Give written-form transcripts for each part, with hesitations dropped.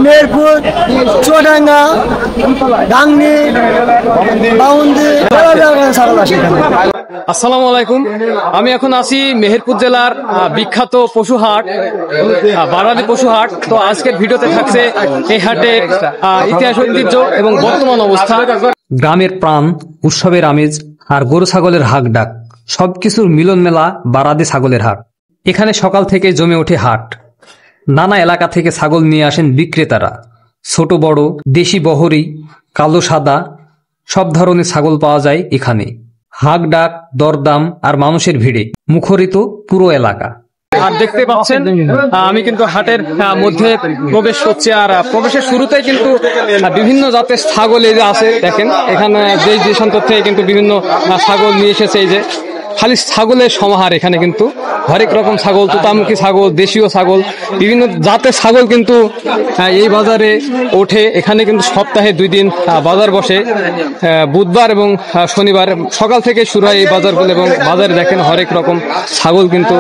মেহেরপুর, চুয়াডাঙ্গা, গাংনী, বাউন্দি ছাগল আসে এখানে। আসসালামু আলাইকুম। আমি এখন আছি মেহেরপুর জেলার বিখ্যাত পশু হাট, বারাদি পশু হাট। তো আজকের ভিডিওতে থাকছে এই হাটের ইতিহাস, ঐতিহ্য এবং বর্তমান অবস্থা। গ্রামের প্রাণ, উৎসবের আমেজ আর গরু ছাগলের হাক ডাক সবকিছুর মিলন মেলা বারাদি ছাগলের হাট। এখানে সকাল থেকে জমে ওঠে হাট। নানা এলাকা থেকে ছাগল নিয়ে আসেন বিক্রেতারা। ছোট বড়, দেশি বহরি, কালো সাদা সব ধরনের ছাগল পাওয়া যায় এখানে। হাক ডাক, দরদাম আর মানুষের ভিড়ে মুখরিত পুরো এলাকা। আর দেখতে পাচ্ছেন আমি কিন্তু হাটের মধ্যে প্রবেশ করছি। আর প্রবেশের শুরুতেই কিন্তু বিভিন্ন জাতের ছাগল এই যে আছে, দেখেন এখানে দেশ দেশান্তর থেকে কিন্তু বিভিন্ন ছাগল নিয়ে এসেছে। এই যে খালি ছাগলের সমাহার এখানে, কিন্তু হরেক রকম ছাগল, তোতামুখী ছাগল, দেশীয় ছাগল, বিভিন্ন জাতের ছাগল কিন্তু এই বাজারে ওঠে। এখানে কিন্তু সপ্তাহে 2 দিন বাজার বসে, বুধবার এবং শনিবার সকাল থেকে শুরু হয় এই বাজারগুলো। এবং বাজারে দেখেন হরেক রকম ছাগল কিন্তু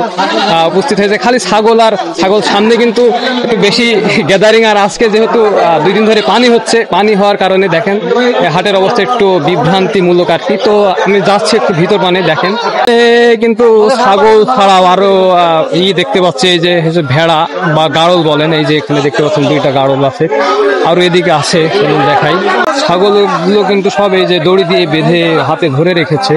উপস্থিত হয়েছে। খালি ছাগল আর ছাগল, সামনে কিন্তু একটু বেশি গ্যাদারিং। আর আজকে যেহেতু 2 দিন ধরে পানি হচ্ছে, পানি হওয়ার কারণে দেখেন হাটের অবস্থা একটু বিভ্রান্তিমূলক আর কি। তো আমি যাচ্ছি একটু ভিতর পানে। দেখেন কিন্তু ছাগল ছাড়াও আরো দেখতে পাচ্ছি, এই যে ভেড়া বা গাড়ল বলেন, এই যে এখানে দেখতে পাচ্ছেন 2টা গাড়ল আছে। আরো এদিকে আছে, দেখাই। ছাগল গুলো কিন্তু সব এই যে দড়ি দিয়ে বেঁধে হাতে ধরে রেখেছে।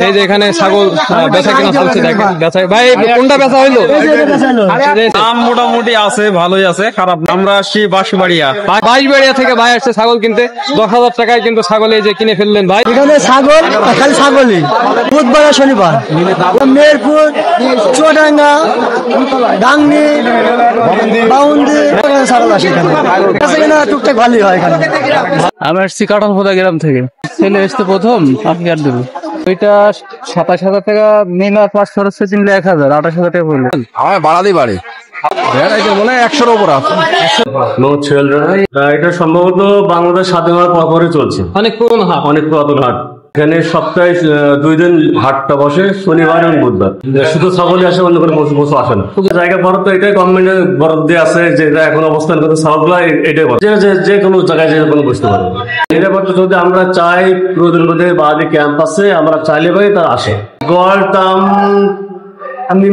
এই যে এখানে ছাগল বেচা কেনা চলছে, দেখেন বেচা। ভাই কোনটা বেচা হইলো? দাম মোটামুটি আছে, ভালোই আছে, খারাপ না। আমরা আসছি বাঁশবাড়িয়া থেকে ভাই আসছে ছাগল কিনতে। 10,000 টাকায় কিন্তু ছাগল এই যে কিনে ফেললেন ভাই। এখানে ছাগল খালি ছাগলই, বুধবার আর শনিবার। মেহেরপুর, চুয়াডাঙ্গা, গাংনী, বাউন্দি ছাগল আসে এখানে। টুকটাক ভালোই হয় এখানে। আমি আসছি কাঁঠালপোদা গ্রাম থেকে। ছেলে এসছে প্রথম, আপনি আর দেবো। ওইটা 27,000 টাকা মেন, আর 5 খরচ কিনলে 1,000, 28,000 টাকা পড়লো। আমার বাড়াতেই পারে, মনে হয় 100-র উপর আছে। এটা সম্ভবত বাংলাদেশ স্বাধীন হওয়ার পরে চলছে। অনেক পুরনো হাট, অনেক পুরাতন হাট। এখানে সপ্তাহে 2 দিন হাটটা বসে, শনিবার এবং বুধবার। শুধু ছাগলই আসে, অন্য কোনো পশু আসে না। জায়গা বরাদ্দ এটাই গভর্নমেন্টের বরাদ্দ দিয়ে আছে, যেটা এখন অবস্থান করতে ছাগলগুলো এটাই যে কোনো জায়গায় যে কোনো বসতে পারে। নিরাপত্তা যদি আমরা চাই, প্রয়োজন বোধে বাড়ি ক্যাম্পাসে আমরা চাইলে পাই, তারা আসে। গড় দাম আমি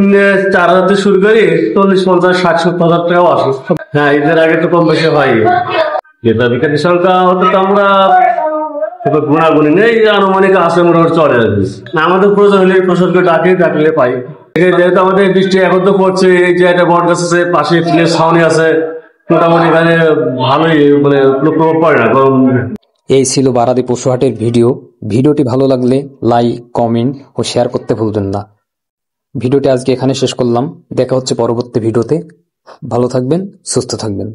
4,000 থেকে শুরু করি, 40, 50, 60, 70,000 টাকাও আসে। হ্যাঁ, ঈদের আগে তো কম বেশি হয়। ক্রেতা বিক্রেতার সংখ্যা হয়তো আমরা গুণাগুণি নেই, আনুমানিক আছে, মোটামুটি চলে যাচ্ছে। আমাদের প্রয়োজন হলে প্রশাসনকে ডাকলে পাই। যেহেতু আমাদের বৃষ্টি এখন তো পড়ছে, এই যে একটা বট গাছ আছে, পাশে টিনের ছাউনি আছে, মোটামুটি এখানে ভালোই, মানে কোনো প্রভাব পড়ে না। এই ছিল বারাদি পশুহাটের ভিডিওটি ভালো লাগলে লাইক, কমেন্ট ও শেয়ার করতে ভুলবেন না। ভিডিওটি আজকে এখানে শেষ করলাম। দেখা হচ্ছে পরবর্তী ভিডিওতে। ভালো থাকবেন, সুস্থ থাকবেন।